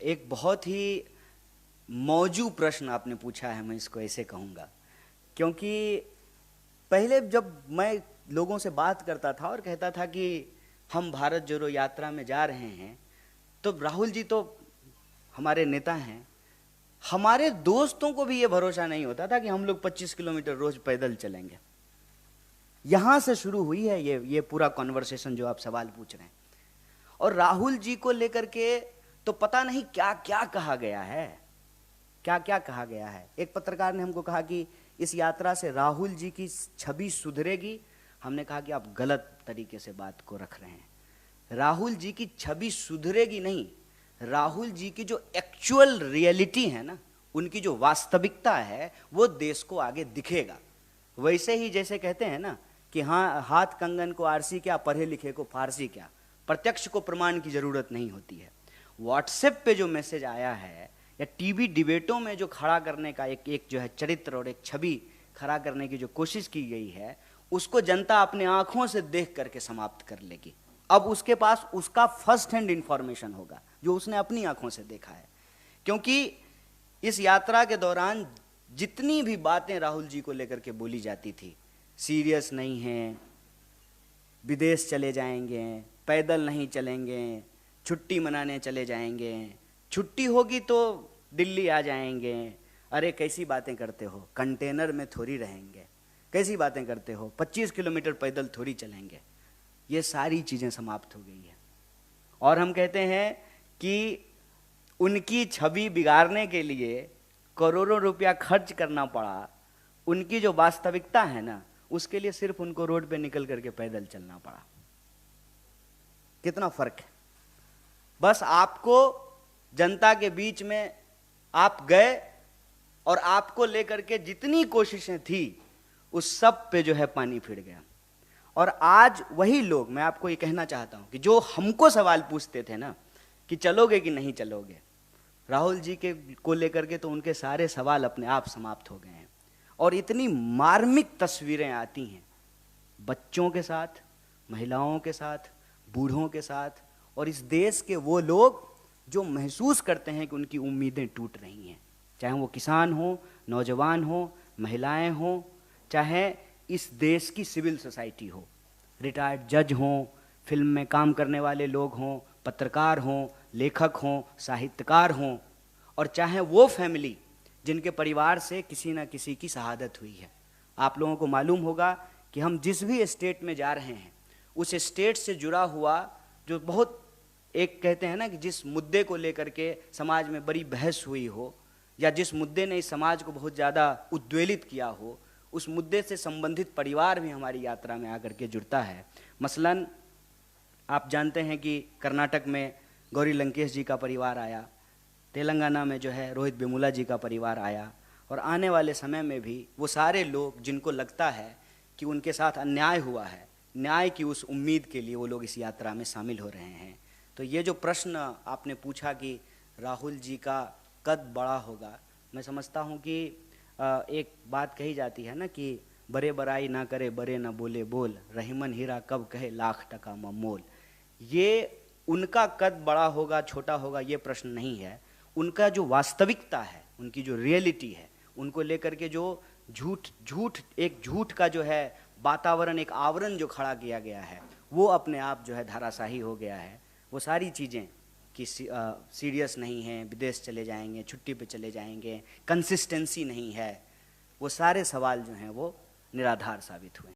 एक बहुत ही मौजू प्रश्न आपने पूछा है, मैं इसको ऐसे कहूँगा, क्योंकि पहले जब मैं लोगों से बात करता था और कहता था कि हम भारत जोड़ो यात्रा में जा रहे हैं, तो राहुल जी तो हमारे नेता हैं, हमारे दोस्तों को भी ये भरोसा नहीं होता था कि हम लोग 25 किलोमीटर रोज पैदल चलेंगे। यहां से शुरू हुई है ये पूरा कॉन्वर्सेशन जो आप सवाल पूछ रहे हैं। और राहुल जी को लेकर के तो पता नहीं क्या क्या कहा गया है, क्या क्या कहा गया है। एक पत्रकार ने हमको कहा कि इस यात्रा से राहुल जी की छवि सुधरेगी। हमने कहा कि आप गलत तरीके से बात को रख रहे हैं। राहुल जी की छवि सुधरेगी नहीं, राहुल जी की जो एक्चुअल रियलिटी है ना, उनकी जो वास्तविकता है, वो देश को आगे दिखेगा। वैसे ही जैसे कहते हैं ना कि हाँ, हाथ कंगन को आरसी क्या, पढ़े लिखे को फारसी क्या। प्रत्यक्ष को प्रमाण की जरूरत नहीं होती है। व्हाट्सएप पे जो मैसेज आया है या टीवी डिबेटों में जो खड़ा करने का एक जो है चरित्र और एक छवि खड़ा करने की जो कोशिश की गई है, उसको जनता अपने आंखों से देख करके समाप्त कर लेगी। अब उसके पास उसका फर्स्ट हैंड इंफॉर्मेशन होगा जो उसने अपनी आंखों से देखा है। क्योंकि इस यात्रा के दौरान जितनी भी बातें राहुल जी को लेकर के बोली जाती थी, सीरियस नहीं है, विदेश चले जाएंगे, पैदल नहीं चलेंगे, छुट्टी मनाने चले जाएंगे, छुट्टी होगी तो दिल्ली आ जाएंगे, अरे कैसी बातें करते हो, कंटेनर में थोड़ी रहेंगे, कैसी बातें करते हो, 25 किलोमीटर पैदल थोड़ी चलेंगे। ये सारी चीज़ें समाप्त हो गई है। और हम कहते हैं कि उनकी छवि बिगाड़ने के लिए करोड़ों रुपया खर्च करना पड़ा। उनकी जो वास्तविकता है ना, उसके लिए सिर्फ उनको रोड पे निकल करके पैदल चलना पड़ा। कितना फर्क है। बस आपको जनता के बीच में आप गए और आपको लेकर के जितनी कोशिशें थी उस सब पे जो है पानी फिर गया। और आज वही लोग, मैं आपको ये कहना चाहता हूं कि जो हमको सवाल पूछते थे ना कि चलोगे कि नहीं चलोगे, राहुल जी के को लेकर के तो उनके सारे सवाल अपने आप समाप्त हो गए हैं। और इतनी मार्मिक तस्वीरें आती हैं बच्चों के साथ, महिलाओं के साथ, बूढ़ों के साथ, और इस देश के वो लोग जो महसूस करते हैं कि उनकी उम्मीदें टूट रही हैं, चाहे वो किसान हो, नौजवान हो, महिलाएं हो, चाहे इस देश की सिविल सोसाइटी हो, रिटायर्ड जज हों, फिल्म में काम करने वाले लोग हों, पत्रकार हों, लेखक हों, साहित्यकार हों, और चाहे वो फैमिली जिनके परिवार से किसी न किसी की शहादत हुई है। आप लोगों को मालूम होगा कि हम जिस भी स्टेट में जा रहे हैं, उस स्टेट से जुड़ा हुआ जो बहुत एक कहते हैं ना कि जिस मुद्दे को लेकर के समाज में बड़ी बहस हुई हो, या जिस मुद्दे ने इस समाज को बहुत ज़्यादा उद्वेलित किया हो, उस मुद्दे से संबंधित परिवार भी हमारी यात्रा में आकर के जुड़ता है। मसलन आप जानते हैं कि कर्नाटक में गौरी लंकेश जी का परिवार आया, तेलंगाना में जो है रोहित वेमुला जी का परिवार आया, और आने वाले समय में भी वो सारे लोग जिनको लगता है कि उनके साथ अन्याय हुआ है, न्याय की उस उम्मीद के लिए वो लोग इस यात्रा में शामिल हो रहे हैं। तो ये जो प्रश्न आपने पूछा कि राहुल जी का कद बड़ा होगा, मैं समझता हूँ कि एक बात कही जाती है ना कि बड़े बड़ाई ना करे, बड़े ना बोले बोल, रहीमन हीरा कब कहे लाख टका मोल। ये उनका कद बड़ा होगा छोटा होगा ये प्रश्न नहीं है, उनका जो वास्तविकता है, उनकी जो रियलिटी है, उनको लेकर के जो झूठ का जो है वातावरण, एक आवरण जो खड़ा किया गया है, वो अपने आप जो है धराशाही हो गया है। वो सारी चीज़ें कि सीरियस नहीं है, विदेश चले जाएंगे, छुट्टी पे चले जाएंगे, कंसिस्टेंसी नहीं है, वो सारे सवाल जो हैं वो निराधार साबित हुए।